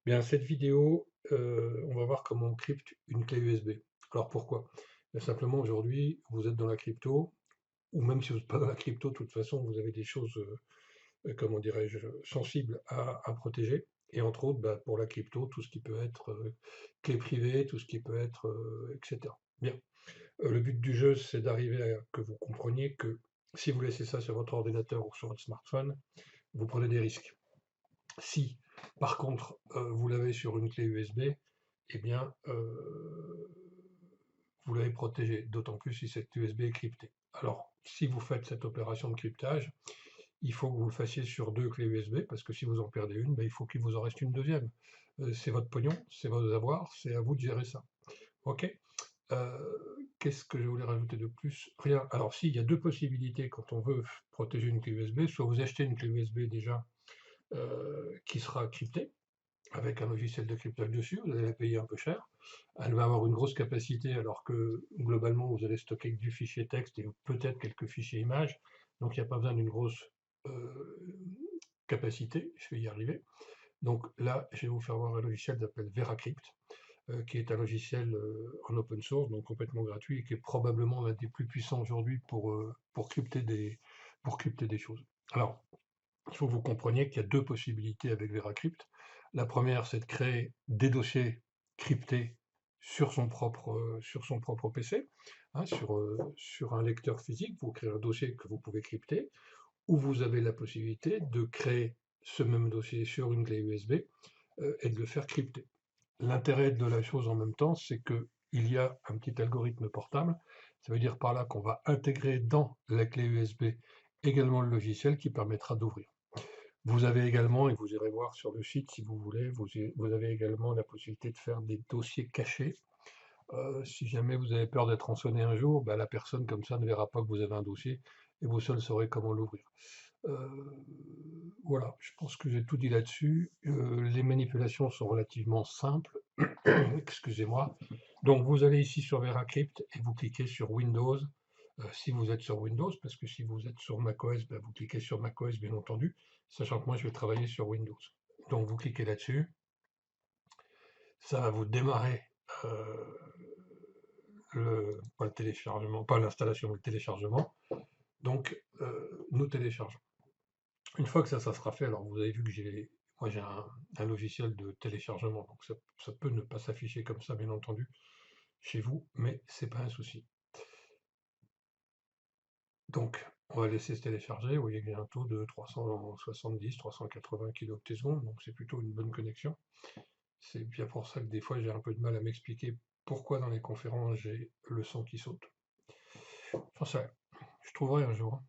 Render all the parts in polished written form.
Bien, cette vidéo, on va voir comment on crypte une clé USB. Alors pourquoi? Simplement aujourd'hui, vous êtes dans la crypto, ou même si vous n'êtes pas dans la crypto, de toute façon, vous avez des choses, comment dirais-je, sensibles à protéger. Et entre autres, bah, pour la crypto, tout ce qui peut être clé privée, tout ce qui peut être, etc. Bien. Le but du jeu, c'est d'arriver à que vous compreniez que si vous laissez ça sur votre ordinateur ou sur votre smartphone, vous prenez des risques. Si, par contre, vous l'avez sur une clé USB, eh bien, vous l'avez protégé, d'autant plus si cette USB est cryptée. Alors, si vous faites cette opération de cryptage, il faut que vous le fassiez sur 2 clés USB, parce que si vous en perdez une, ben, il faut qu'il vous en reste une deuxième. C'est votre pognon, c'est vos avoirs, c'est à vous de gérer ça. OK? Qu'est-ce que je voulais rajouter de plus? Rien. Alors si, il y a 2 possibilités quand on veut protéger une clé USB. Soit vous achetez une clé USB déjà, qui sera cryptée, avec un logiciel de cryptage dessus, vous allez la payer un peu cher. Elle va avoir une grosse capacité alors que globalement vous allez stocker que du fichier texte et peut-être quelques fichiers images, donc il n'y a pas besoin d'une grosse euh, capacité, je vais y arriver. Donc là, je vais vous faire voir un logiciel qui s'appelle VeraCrypt, qui est un logiciel en open source, donc complètement gratuit, et qui est probablement l'un des plus puissants aujourd'hui pour crypter des choses. Alors, il faut que vous compreniez qu'il y a deux possibilités avec VeraCrypt. La première, c'est de créer des dossiers cryptés sur son propre PC, hein, sur un lecteur physique. Vous créez un dossier que vous pouvez crypter, ou vous avez la possibilité de créer ce même dossier sur une clé USB et de le faire crypter. L'intérêt de la chose en même temps, c'est qu'il y a un petit algorithme portable. Ça veut dire par là qu'on va intégrer dans la clé USB également le logiciel qui permettra d'ouvrir. Vous avez également, et vous irez voir sur le site si vous voulez, vous avez également la possibilité de faire des dossiers cachés. Si jamais vous avez peur d'être rançonné un jour, bah, la personne comme ça ne verra pas que vous avez un dossier et vous seul saurez comment l'ouvrir. Euh, voilà, je pense que j'ai tout dit là-dessus. Les manipulations sont relativement simples. Excusez-moi. Donc vous allez ici sur VeraCrypt et vous cliquez sur Windows si vous êtes sur Windows, parce que si vous êtes sur macOS, ben, vous cliquez sur macOS bien entendu, sachant que moi je vais travailler sur Windows. Donc vous cliquez là-dessus, ça va vous démarrer euh, pas le téléchargement, pas l'installation, mais le téléchargement. Donc nous téléchargeons. Une fois que ça sera fait, alors vous avez vu que moi j'ai un logiciel de téléchargement, donc ça peut ne pas s'afficher comme ça bien entendu chez vous, mais c'est pas un souci. Donc, on va laisser se télécharger. Vous voyez qu'il y a un taux de 370, 380 kT/s, donc c'est plutôt une bonne connexion. C'est bien pour ça que des fois j'ai un peu de mal à m'expliquer pourquoi dans les conférences j'ai le son qui saute. J'en sais rien. Je trouverai un jour.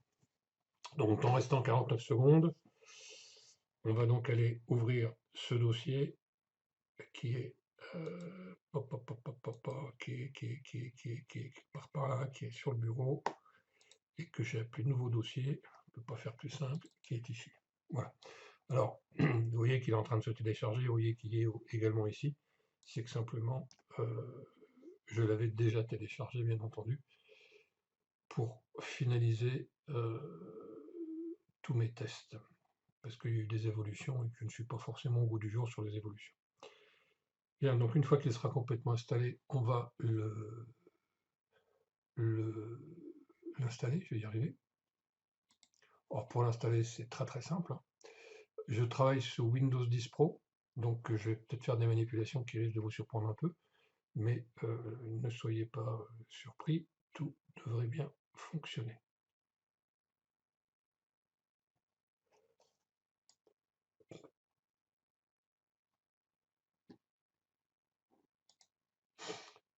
Donc, en restant 49 secondes, on va donc aller ouvrir ce dossier qui est par là, qui est sur le bureau et que j'ai appelé nouveau dossier. On ne peut pas faire plus simple, qui est ici. Voilà. Alors, vous voyez qu'il est en train de se télécharger, vous voyez qu'il est également ici. C'est que simplement, je l'avais déjà téléchargé, bien entendu, pour finaliser tous mes tests. Parce qu'il y a eu des évolutions et que je ne suis pas forcément au goût du jour sur les évolutions. Bien, donc une fois qu'il sera complètement installé, on va l'installer, je vais y arriver. Or, pour l'installer, c'est très très simple, hein. Je travaille sous Windows 10 Pro, donc je vais peut-être faire des manipulations qui risquent de vous surprendre un peu, mais ne soyez pas surpris, tout devrait bien fonctionner.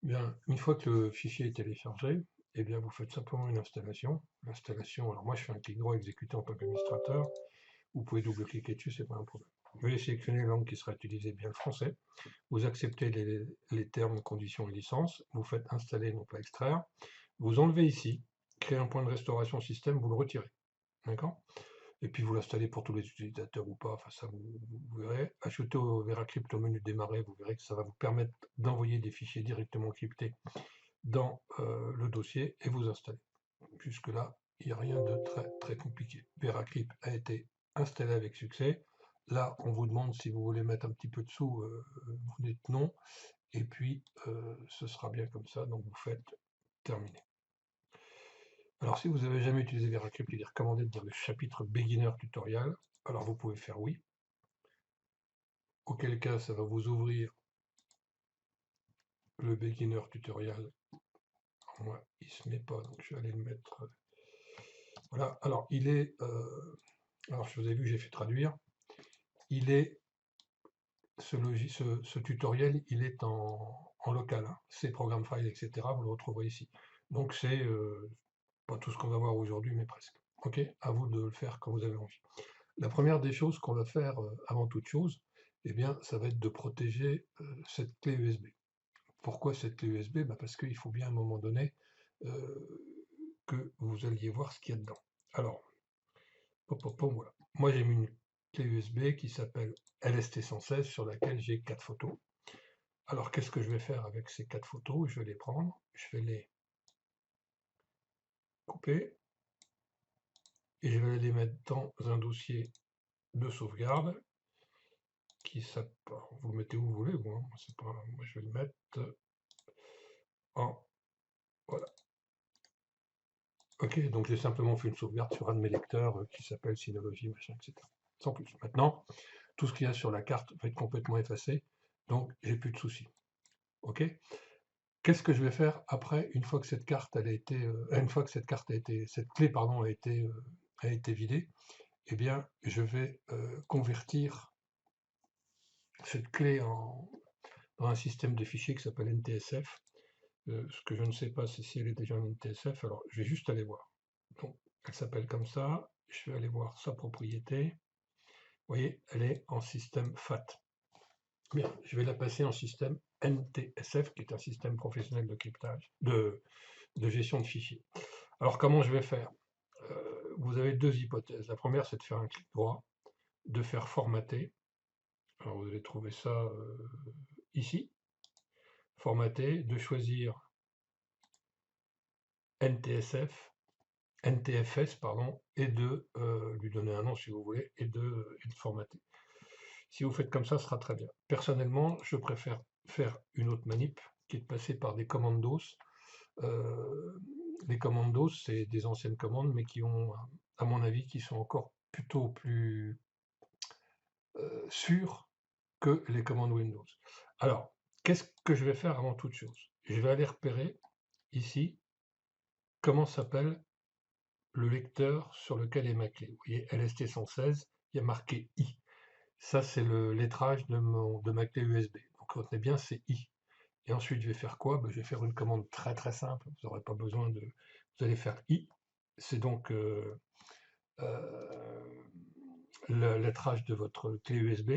Bien, une fois que le fichier est téléchargé, eh bien vous faites simplement une installation. L'installation, alors moi je fais un clic droit exécuter en tant qu'administrateur, vous pouvez double-cliquer dessus, c'est pas un problème. Veuillez sélectionner la langue qui sera utilisée, bien le français. Vous acceptez les termes, conditions et licences. Vous faites installer, non pas extraire. Vous enlevez ici, créer un point de restauration système, vous le retirez. D'accord? Et puis vous l'installez pour tous les utilisateurs ou pas, enfin ça vous verrez. Ajoutez au VeraCrypt au menu démarrer, vous verrez que ça va vous permettre d'envoyer des fichiers directement cryptés dans le dossier et vous installer. Jusque-là, il n'y a rien de très très compliqué. VeraCrypt a été installé avec succès. Là, on vous demande si vous voulez mettre un petit peu de sous, vous dites non, et puis ce sera bien comme ça, donc vous faites terminer. Alors si vous n'avez jamais utilisé VeraCrypt, il est recommandé de dire le chapitre Beginner Tutorial, alors vous pouvez faire oui, auquel cas ça va vous ouvrir le Beginner Tutorial. Moi, il se met pas, donc je vais aller le mettre. Voilà, alors il est, alors je vous ai vu, j'ai fait traduire, il est, ce tutoriel, il est en local, hein. C'est programme file, etc. Vous le retrouverez ici. Donc c'est pas tout ce qu'on va voir aujourd'hui, mais presque. Ok, à vous de le faire quand vous avez envie. La première des choses qu'on va faire avant toute chose, eh bien, ça va être de protéger cette clé USB. Pourquoi cette clé USB? Parce qu'il faut bien à un moment donné que vous alliez voir ce qu'il y a dedans. Alors, voilà. Moi j'ai mis une clé USB qui s'appelle LST116 sur laquelle j'ai 4 photos. Alors qu'est-ce que je vais faire avec ces 4 photos? Je vais les prendre, je vais les couper et je vais les mettre dans un dossier de sauvegarde qui s'appelle, vous le mettez où vous voulez, moi, moi je vais le mettre en, voilà. Ok, donc j'ai simplement fait une sauvegarde sur un de mes lecteurs qui s'appelle Synology, machin, etc. Sans plus. Maintenant, tout ce qu'il y a sur la carte va être complètement effacé, donc j'ai plus de soucis. Ok? Qu'est-ce que je vais faire après, une fois que cette carte elle a été, une fois que cette clé pardon a été vidée? Eh bien, je vais convertir cette clé dans un système de fichiers qui s'appelle NTSF. Ce que je ne sais pas, c'est si elle est déjà en NTSF. Alors, je vais juste aller voir. Donc, elle s'appelle comme ça. Je vais aller voir sa propriété. Vous voyez, elle est en système FAT. Bien, je vais la passer en système NTSF, qui est un système professionnel de cryptage, de gestion de fichiers. Alors, comment je vais faire? Vous avez deux hypothèses. La première, c'est de faire un clic droit, de faire formater. Alors, vous allez trouver ça ici. Formater, de choisir NTSF, NTFS, pardon, et de lui donner un nom si vous voulez, et de formater. Si vous faites comme ça, ce sera très bien. Personnellement, je préfère faire une autre manip, qui est de passer par des commandos. Les commandos, c'est des anciennes commandes, mais qui ont, à mon avis, qui sont encore plutôt plus sûres que les commandes Windows. Alors, qu'est-ce que je vais faire avant toute chose? Je vais aller repérer ici comment s'appelle le lecteur sur lequel est ma clé. Vous voyez, LST116, il y a marqué I. Ça, c'est le lettrage de ma clé USB. Donc retenez bien, c'est I. Et ensuite, je vais faire quoi? Je vais faire une commande très très simple. Vous n'aurez pas besoin de... Vous allez faire I. C'est donc le lettrage de votre clé USB.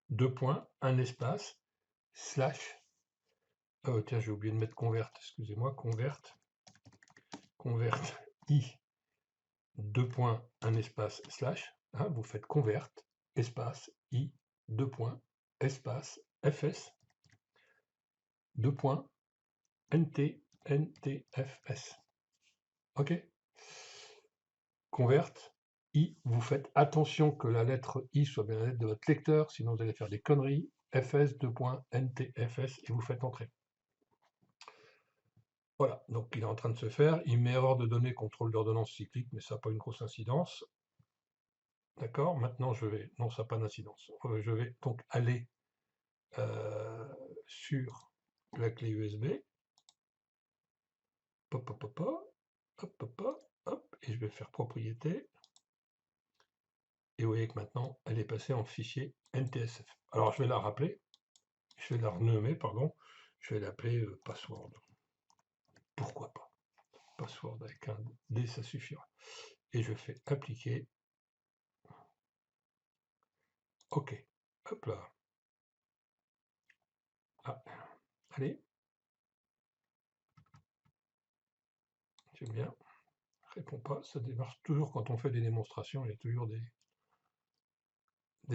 Deux points, un espace, slash. Tiens, j'ai oublié de mettre convert. Excusez-moi, convert I. Deux points, un espace, slash. Hein, vous faites convert, espace, I, deux points, espace, fs, deux points, nt, ntfs. Ok? Convert, I, vous faites attention que la lettre I soit bien la lettre de votre lecteur, sinon vous allez faire des conneries. fs, deux points, ntfs, et vous faites entrer. Voilà, donc il est en train de se faire. Il met erreur de données, contrôle d'ordonnance cyclique, mais ça n'a pas une grosse incidence. D'accord? Maintenant, je vais... Non, ça n'a pas d'incidence. Je vais donc aller sur la clé USB, hop, hop, hop, hop, hop, hop, hop, et je vais faire propriété, et vous voyez que maintenant, elle est passée en fichier NTSF. Alors, je vais la rappeler, je vais la renommer, pardon, je vais l'appeler password. Pourquoi pas? Password avec un D, ça suffira. Et je fais appliquer. OK. Hop là. Ah, allez. J'aime bien. Répond pas. Ça démarre toujours quand on fait des démonstrations. Il y a toujours des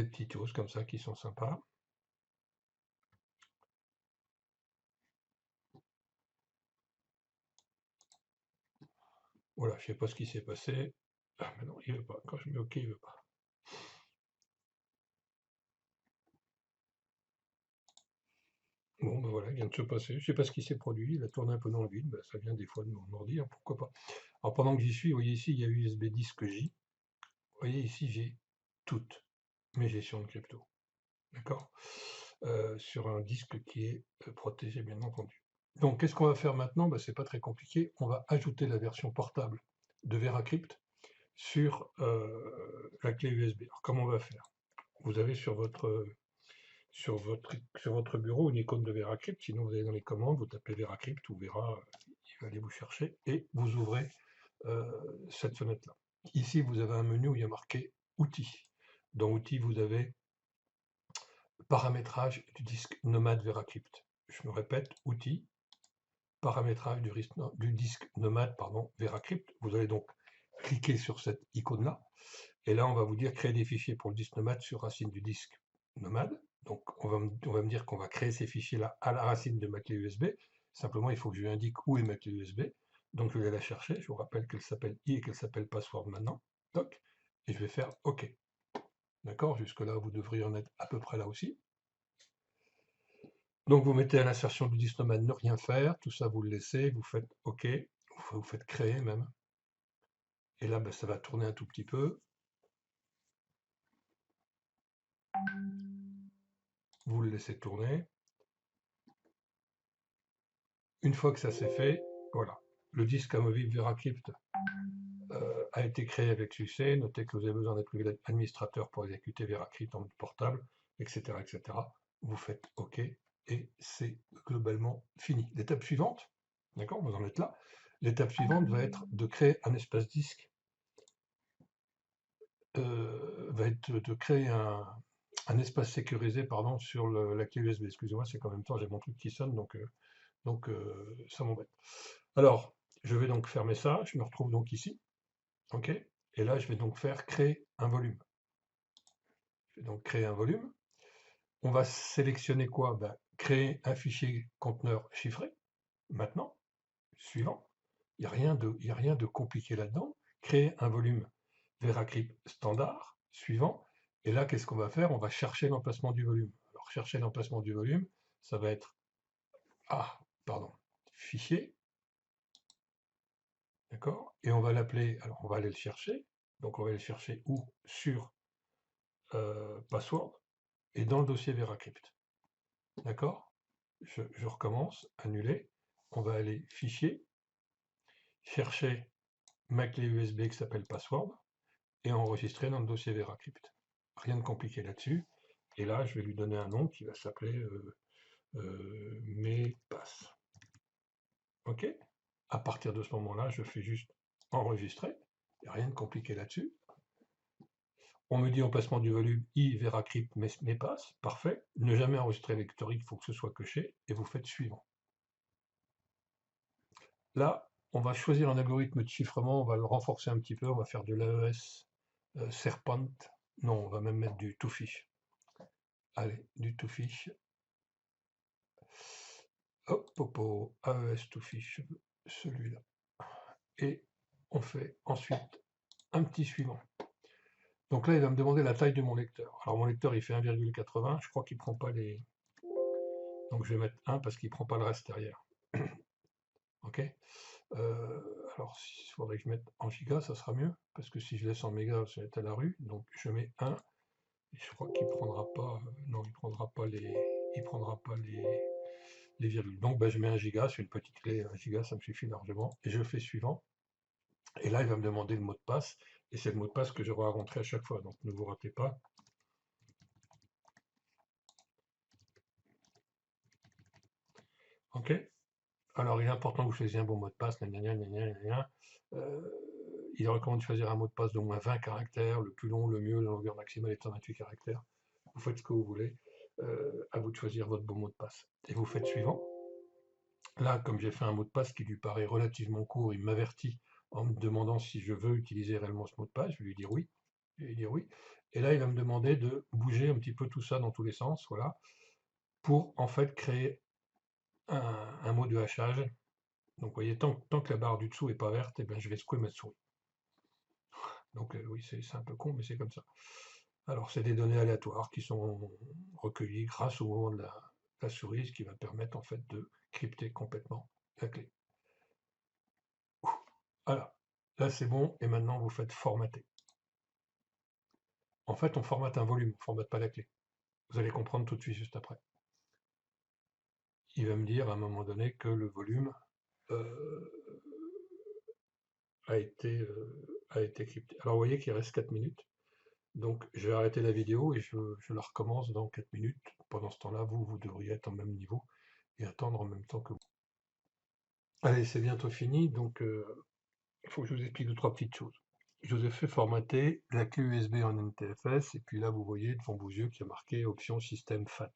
petites choses comme ça qui sont sympas. Voilà, je sais pas ce qui s'est passé. Ah, mais non, il veut pas. Quand je mets OK, il veut pas. Bon, ben voilà, il vient de se passer. Je sais pas ce qui s'est produit. Il a tourné un peu dans le vide. Ben, ça vient des fois de mon ordi, hein, pourquoi pas. Alors pendant que j'y suis, vous voyez ici, il y a USB disque J. Vous voyez ici, j'ai toutes mes gestions de crypto. D'accord? Sur un disque qui est protégé, bien entendu. Donc, qu'est-ce qu'on va faire maintenant? Ben, c'est pas très compliqué. On va ajouter la version portable de VeraCrypt sur la clé USB. Alors, comment on va faire? Vous avez sur votre bureau une icône de VeraCrypt. Sinon, vous allez dans les commandes, vous tapez VeraCrypt ou Vera, il va aller vous chercher et vous ouvrez euh, cette fenêtre-là. Ici, vous avez un menu où il y a marqué Outils. Dans Outils, vous avez Paramétrage du disque Nomad VeraCrypt. Je me répète, Outils, paramétrage du disque Nomad VeraCrypt. Vous allez donc cliquer sur cette icône-là. Et là, on va vous dire créer des fichiers pour le disque Nomad sur racine du disque Nomad. Donc, on va me dire qu'on va créer ces fichiers-là à la racine de ma clé USB. Simplement, il faut que je lui indique où est ma clé USB. Donc, je vais la chercher. Je vous rappelle qu'elle s'appelle I et qu'elle s'appelle password maintenant. Toc. Et je vais faire OK. D'accord? Jusque-là, vous devriez en être à peu près là aussi. Donc, vous mettez à l'insertion du disque Nomad ne rien faire. Tout ça, vous le laissez. Vous faites OK. Vous faites créer même. Et là, ben, ça va tourner un tout petit peu. Vous le laissez tourner. Une fois que ça s'est fait, voilà. Le disque amovible VeraCrypt a été créé avec succès. Notez que vous avez besoin d'être administrateur pour exécuter VeraCrypt en mode portable, etc., etc. Vous faites OK et c'est globalement fini. L'étape suivante, d'accord, vous en êtes là. L'étape suivante va être de créer un espace disque, va être de créer un espace sécurisé pardon, sur la clé USB. Excusez-moi, c'est qu'en même temps j'ai mon truc qui sonne, donc ça m'embête. Alors, je vais donc fermer ça, je me retrouve donc ici, ok? Et là, je vais donc faire créer un volume. Je vais donc créer un volume. On va sélectionner quoi? Ben, créer un fichier conteneur chiffré, maintenant, suivant. Il y a rien de compliqué là-dedans. Créer un volume VeraCrypt standard, suivant. Et là, qu'est-ce qu'on va faire? On va chercher l'emplacement du volume. Alors, chercher l'emplacement du volume, ça va être, fichier, d'accord? Et on va l'appeler, alors on va aller le chercher. Donc on va aller le chercher où? Sur password et dans le dossier VeraCrypt. D'accord? Je recommence, annuler. On va aller fichier, chercher ma clé USB qui s'appelle password et enregistrer dans le dossier VeraCrypt. Rien de compliqué là-dessus. Et là, je vais lui donner un nom qui va s'appeler MEPASS. OK? À partir de ce moment-là, je fais juste enregistrer. Il n'y a rien de compliqué là-dessus. On me dit emplacement du volume I VeraCrypt MEPASS. Parfait. Ne jamais enregistrer l'historique, il faut que ce soit coché. Et vous faites suivant. Là, on va choisir un algorithme de chiffrement, on va le renforcer un petit peu, on va faire de l'AES Serpent. Non, on va même mettre du Twofish. Allez, du Twofish. Hop, popo, AES Twofish, celui-là. Et on fait ensuite un petit suivant. Donc là, il va me demander la taille de mon lecteur. Alors mon lecteur, il fait 1,80, je crois qu'il ne prend pas les... Donc je vais mettre 1 parce qu'il ne prend pas le reste derrière. Ok. Alors, il faudrait que je mette en giga, ça sera mieux, parce que si je laisse en méga, ça va être à la rue. Donc je mets 1, et je crois qu'il prendra pas, non, il prendra pas les virgules. Donc ben, je mets 1 giga, c'est une petite clé, 1 giga, ça me suffit largement, et je fais suivant. Et là, il va me demander le mot de passe, et c'est le mot de passe que j'aurai à rentrer à chaque fois, donc ne vous ratez pas. Ok. Alors, il est important que vous choisissiez un bon mot de passe, il recommande de choisir un mot de passe d'au moins 20 caractères, le plus long, le mieux, la longueur maximale est 128 caractères. Vous faites ce que vous voulez, à vous de choisir votre bon mot de passe. Et vous faites suivant. Là, comme j'ai fait un mot de passe qui lui paraît relativement court, il m'avertit en me demandant si je veux utiliser réellement ce mot de passe. Je vais lui dire oui. Je vais lui dire oui. Et là, il va me demander de bouger un petit peu tout ça dans tous les sens, voilà, pour en fait créer un mot de hachage. Donc, vous voyez, tant que la barre du dessous n'est pas verte, eh ben, je vais secouer ma souris. Donc, oui, c'est un peu con, mais c'est comme ça. Alors, c'est des données aléatoires qui sont recueillies grâce au moment la souris, ce qui va permettre en fait de crypter complètement la clé. Voilà, là c'est bon, et maintenant vous faites formater. En fait, on formate un volume, on ne formate pas la clé. Vous allez comprendre tout de suite juste après. Il va me dire à un moment donné que le volume euh, a été crypté. Alors vous voyez qu'il reste 4 minutes. Donc je vais arrêter la vidéo et je la recommence dans 4 minutes. Pendant ce temps-là, vous devriez être au même niveau et attendre en même temps que vous. Allez, c'est bientôt fini, donc il faut que je vous explique deux, trois petites choses. Je vous ai fait formater la clé USB en NTFS, et puis là, vous voyez devant vos yeux qu'il y a marqué option système FAT.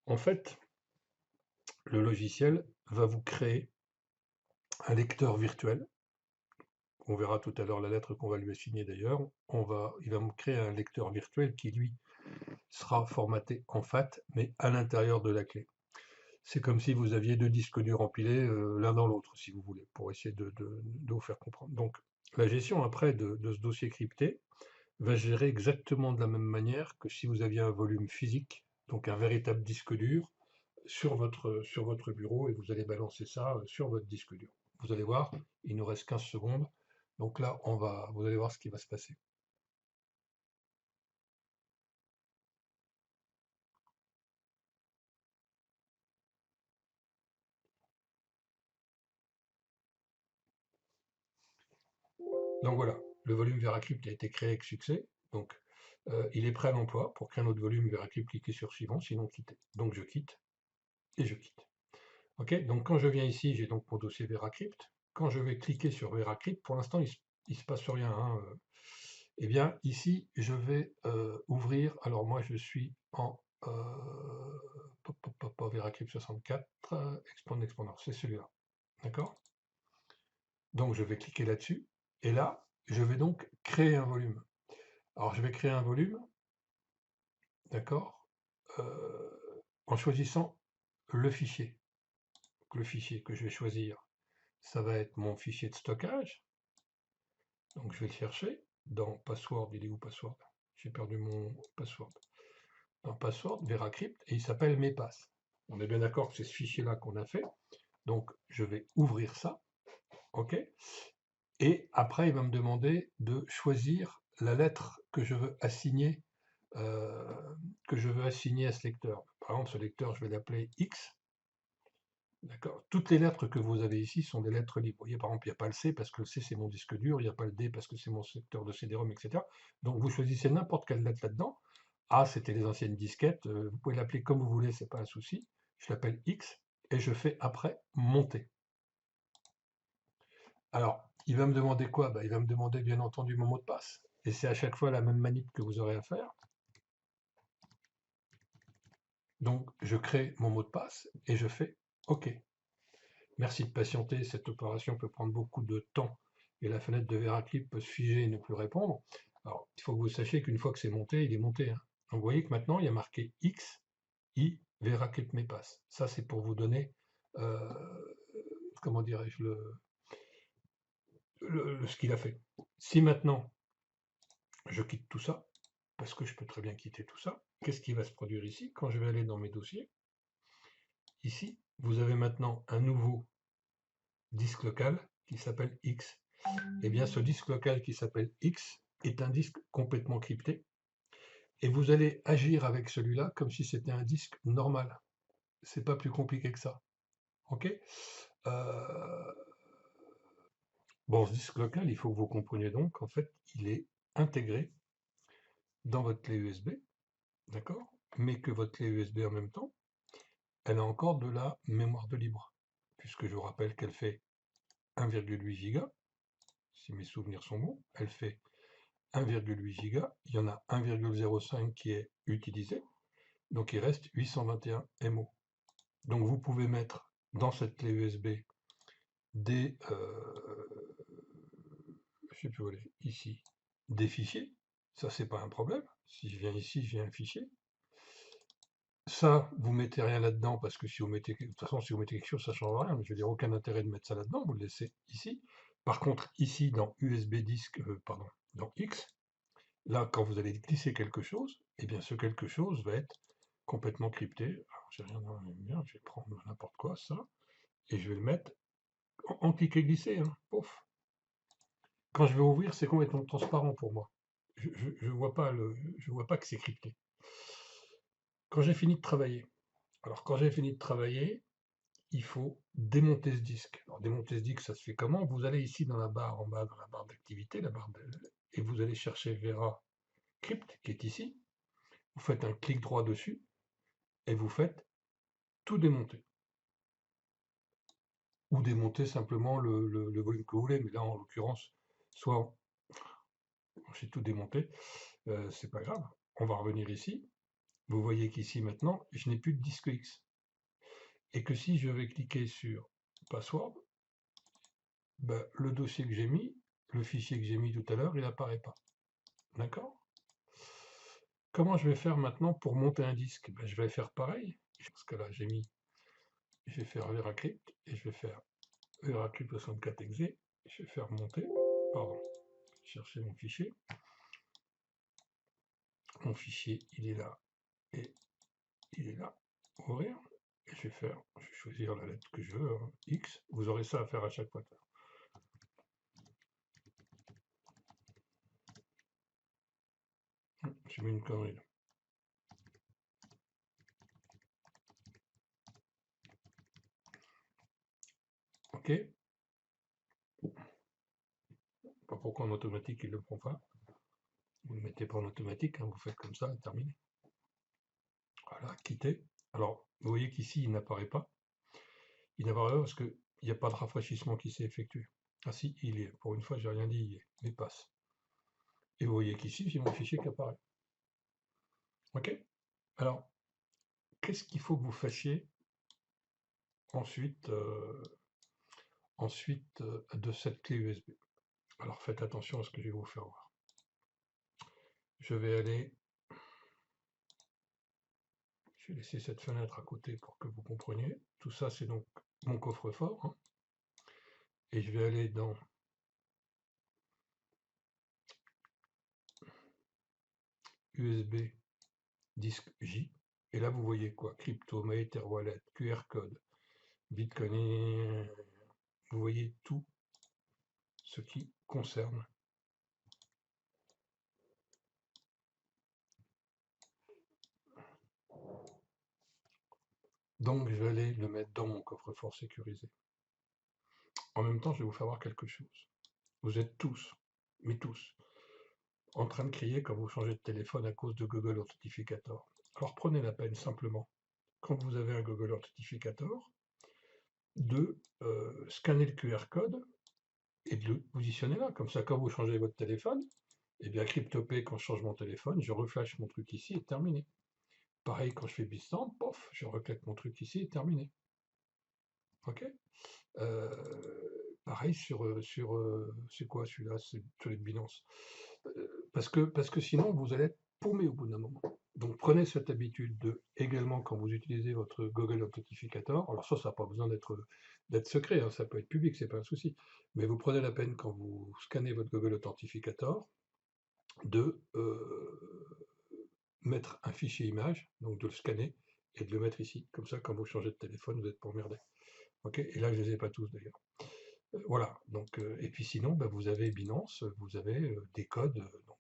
En fait, le logiciel va vous créer un lecteur virtuel. On verra tout à l'heure la lettre qu'on va lui assigner d'ailleurs. Il va me créer un lecteur virtuel qui, lui, sera formaté en FAT, mais à l'intérieur de la clé. C'est comme si vous aviez deux disques durs empilés l'un dans l'autre, si vous voulez, pour essayer de vous faire comprendre. Donc, la gestion après de ce dossier crypté va se gérer exactement de la même manière que si vous aviez un volume physique, donc un véritable disque dur, sur votre bureau, et vous allez balancer ça sur votre disque dur. Vous allez voir, il nous reste 15 secondes. Donc là, vous allez voir ce qui va se passer. Donc voilà, le volume VeraCrypt a été créé avec succès. Donc il est prêt à l'emploi. Pour créer un autre volume VeraCrypt, cliquez sur suivant, sinon quittez. Donc je quitte et je quitte. Ok, donc quand je viens ici, j'ai donc mon dossier VeraCrypt. Quand je vais cliquer sur VeraCrypt, pour l'instant, il ne se passe rien. Eh bien, ici, je vais ouvrir. Alors moi, je suis en VeraCrypt 64, Expand, c'est celui-là. D'accord? Donc je vais cliquer là-dessus. Et là, je vais donc créer un volume. Alors je vais créer un volume, d'accord, en choisissant le fichier. Donc, le fichier que je vais choisir, ça va être mon fichier de stockage. Donc je vais le chercher dans password. Il est où password? J'ai perdu mon password. Dans password, VeraCrypt, et il s'appelle MEPASS. On est bien d'accord que c'est ce fichier-là qu'on a fait. Donc je vais ouvrir ça, ok. Et après, il va me demander de choisir la lettre que je veux assigner à ce lecteur. Par exemple, ce lecteur, je vais l'appeler X. D'accord. Toutes les lettres que vous avez ici sont des lettres libres. Vous voyez, par exemple, il n'y a pas le C parce que le C, c'est mon disque dur, il n'y a pas le D parce que c'est mon secteur de CD-ROM, etc. Donc, vous choisissez n'importe quelle lettre là-dedans. A, c'était les anciennes disquettes. Vous pouvez l'appeler comme vous voulez, c'est pas un souci. Je l'appelle X et je fais après monter. Alors, il va me demander quoi? Il va me demander, bien entendu, mon mot de passe. Et c'est à chaque fois la même manip que vous aurez à faire. Donc, je crée mon mot de passe et je fais OK. Merci de patienter, cette opération peut prendre beaucoup de temps et la fenêtre de VeraCrypt peut se figer et ne plus répondre. Alors, il faut que vous sachiez qu'une fois que c'est monté, il est monté. Donc, vous voyez que maintenant, il y a marqué X, I, VeraCrypt MEPASS. Ça, c'est pour vous donner, comment dirais-je, ce qu'il a fait. Si maintenant, je quitte tout ça, parce que je peux très bien quitter tout ça, qu'est-ce qui va se produire ici? Quand je vais aller dans mes dossiers, ici, vous avez maintenant un nouveau disque local qui s'appelle X. Eh bien, ce disque local qui s'appelle X est un disque complètement crypté, et vous allez agir avec celui-là comme si c'était un disque normal. C'est pas plus compliqué que ça. Ok. Bon, ce disque local, il faut que vous compreniez donc qu'en fait, il est intégré dans votre clé USB, d'accord? Mais que votre clé USB en même temps, elle a encore de la mémoire de libre, puisque je vous rappelle qu'elle fait 1,8 Go, si mes souvenirs sont bons, elle fait 1,8 Go, il y en a 1,05 qui est utilisé, donc il reste 821 MO. Donc vous pouvez mettre dans cette clé USB des, je sais plus où elle est, ici, des fichiers, ça c'est pas un problème, si je viens ici, j'ai un fichier. Ça, vous mettez rien là-dedans, parce que si vous mettez, de toute façon, si vous mettez quelque chose, ça ne change rien, mais je veux dire, aucun intérêt de mettre ça là-dedans, vous le laissez ici. Par contre, ici, dans USB disque, pardon, dans X, là, quand vous allez glisser quelque chose, eh bien, ce quelque chose va être complètement crypté. Alors, j'ai rien dans les miens, je vais prendre n'importe quoi, ça, et je vais le mettre en cliquer glisser, hein, pouf. Quand je vais ouvrir, c'est complètement transparent pour moi. Je vois pas je vois pas que c'est crypté. Quand j'ai fini de travailler, alors quand j'ai fini de travailler, il faut démonter ce disque. Alors démonter ce disque, ça se fait comment? Vous allez ici dans la barre en bas, dans la barre d'activité, et vous allez chercher Vera Crypt, qui est ici. Vous faites un clic droit dessus, et vous faites tout démonter. Ou démonter simplement le volume que vous voulez, mais là en l'occurrence, soit j'ai tout démonté, c'est pas grave. On va revenir ici. Vous voyez qu'ici maintenant, je n'ai plus de disque X. Et que si je vais cliquer sur password, ben, le dossier que j'ai mis, le fichier que j'ai mis tout à l'heure, il n'apparaît pas. D'accord? Comment je vais faire maintenant pour monter un disque? Ben, je vais faire pareil. Parce que là, je vais faire VeraCrypt et je vais faire VeraCrypt 64exe. Je vais faire monter, pardon, chercher mon fichier. Mon fichier, il est là et il est là. Ouvrir. Et je vais choisir la lettre que je veux, hein, X. Vous aurez ça à faire à chaque fois. J'ai mis une connerie là. Ok. Pas pourquoi en automatique il ne le prend pas. Vous ne le mettez pas en automatique, hein, vous faites comme ça, terminé. Voilà, quitter. Alors, vous voyez qu'ici il n'apparaît pas. Il n'apparaît pas parce qu'il n'y a pas de rafraîchissement qui s'est effectué. Ah si, il y est. Pour une fois, j'ai rien dit, il y est. Mais passe. Et vous voyez qu'ici, j'ai mon fichier qui apparaît. Ok. Alors, qu'est-ce qu'il faut que vous fassiez ensuite, de cette clé USB? Alors faites attention à ce que je vais vous faire voir. Je vais laisser cette fenêtre à côté pour que vous compreniez. Tout ça, c'est donc mon coffre-fort, hein. Et je vais aller dans USB disque J. Et là, vous voyez quoi? Crypto, Etherwallet, QR code, Bitcoin. Vous voyez tout ce qui concerne. Donc, je vais aller le mettre dans mon coffre-fort sécurisé. En même temps, je vais vous faire voir quelque chose. Vous êtes tous, mais tous, en train de crier quand vous changez de téléphone à cause de Google Authenticator. Alors prenez la peine simplement, quand vous avez un Google Authenticator, de scanner le QR code et de le positionner là. Comme ça, quand vous changez votre téléphone, et bien CryptoPay, quand je change mon téléphone, je reflash mon truc ici et terminé. Pareil, quand je fais Bitstamp, pof, je reclique mon truc ici et terminé. Ok. Pareil c'est quoi celui-là? C'est celui de Binance. Parce que sinon, vous allez être paumé au bout d'un moment. Donc prenez cette habitude de, également quand vous utilisez votre Google Authenticator, alors ça n'a pas besoin d'être secret, hein, ça peut être public, c'est pas un souci, mais vous prenez la peine quand vous scannez votre Google Authenticator de mettre un fichier image, donc de le scanner et de le mettre ici. Comme ça, quand vous changez de téléphone, vous n'êtes pas emmerdé. Ok. Et là, je ne les ai pas tous d'ailleurs. Voilà. Donc, et puis sinon, bah, vous avez Binance, vous avez des codes. Donc,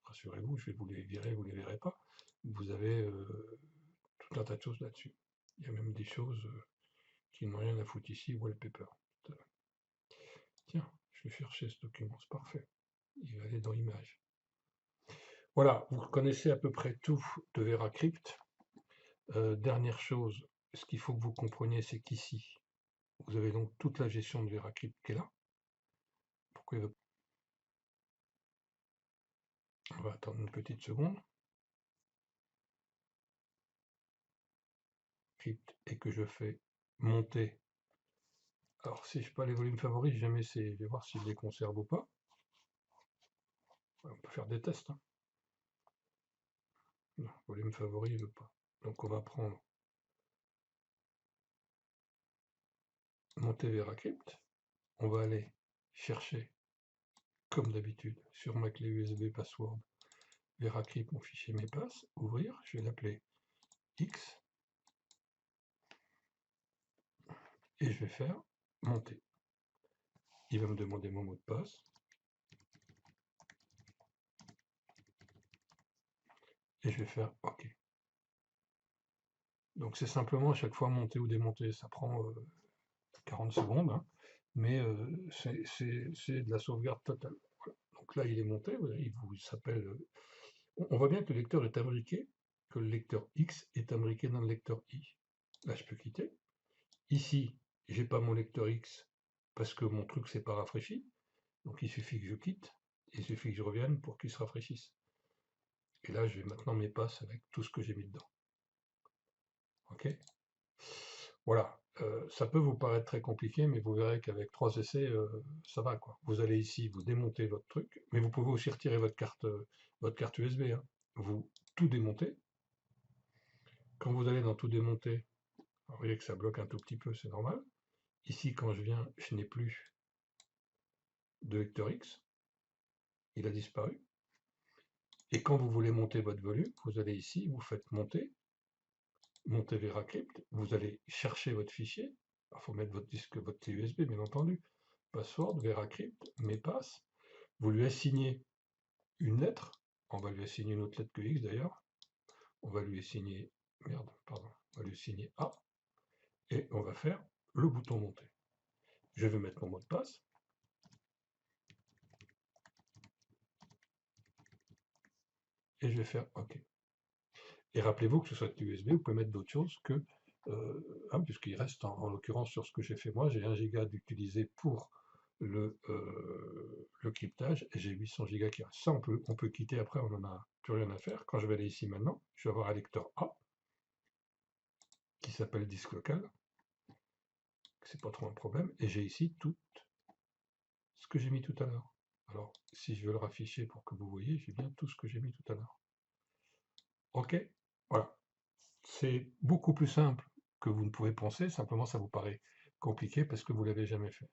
rassurez-vous, je vais vous les virer, vous ne les verrez pas. Vous avez tout un tas de choses là-dessus. Il y a même des choses qui n'ont rien à foutre ici, wallpaper. Tiens, je vais chercher ce document, c'est parfait. Il va aller dans Images. Voilà, vous connaissez à peu près tout de VeraCrypt. Dernière chose, ce qu'il faut que vous compreniez, c'est qu'ici, vous avez donc toute la gestion de VeraCrypt qui est là. Pourquoi on va attendre une petite seconde. Crypt et que je fais monter. Alors si je peux les volumes favoris, jamais c'est. Je vais voir si je les conserve ou pas. On peut faire des tests, hein. Non, volume favori, il veut pas. Donc on va prendre monter VeraCrypt. On va aller chercher, comme d'habitude, sur ma clé USB password, VeraCrypt, mon fichier mes passes, ouvrir, je vais l'appeler X. et je vais faire monter. Il va me demander mon mot de passe. Et je vais faire OK. Donc c'est simplement à chaque fois monter ou démonter, ça prend 40 secondes, hein, mais c'est de la sauvegarde totale. Voilà. Donc là, il est monté, il vous s'appelle. On voit bien que le lecteur est imbriqué, que le lecteur X est imbriqué dans le lecteur Y. Là, je peux quitter. Ici, j'ai pas mon lecteur X parce que mon truc s'est pas rafraîchi. Donc il suffit que je quitte, et il suffit que je revienne pour qu'il se rafraîchisse. Et là, je vais maintenant mes passes avec tout ce que j'ai mis dedans. OK? Voilà, ça peut vous paraître très compliqué, mais vous verrez qu'avec 3 essais, ça va quoi. Vous allez ici, vous démontez votre truc, mais vous pouvez aussi retirer votre carte USB, hein. Vous tout démontez. Quand vous allez dans tout démonter, vous voyez que ça bloque un tout petit peu, c'est normal. Ici, quand je viens, je n'ai plus de lecteur X, il a disparu. Et quand vous voulez monter votre volume, vous allez ici, vous faites monter VeraCrypt, vous allez chercher votre fichier. Il faut mettre votre disque, votre clé USB, bien entendu. Password, VeraCrypt, mes passes. Vous lui assignez une lettre. On va lui assigner une autre lettre que X d'ailleurs. On va lui assigner, merde, pardon, on va lui assigner A. Et on va faire le bouton monter. Je vais mettre mon mot de passe. Et je vais faire OK. Et rappelez-vous que ce soit USB, vous pouvez mettre d'autres choses que, puisqu'il reste en l'occurrence sur ce que j'ai fait moi, j'ai 1 giga d'utilisé pour le cryptage et j'ai 800 gigas qui restent. Ça, on peut quitter après, on n'en a plus rien à faire. Quand je vais aller ici maintenant, je vais avoir un lecteur A qui s'appelle disque local. C'est pas trop un problème. Et j'ai ici tout ce que j'ai mis tout à l'heure. Alors, si je veux le rafficher pour que vous voyez, j'ai bien tout ce que j'ai mis tout à l'heure. OK? Voilà. C'est beaucoup plus simple que vous ne pouvez penser, simplement ça vous paraît compliqué parce que vous l'avez jamais fait.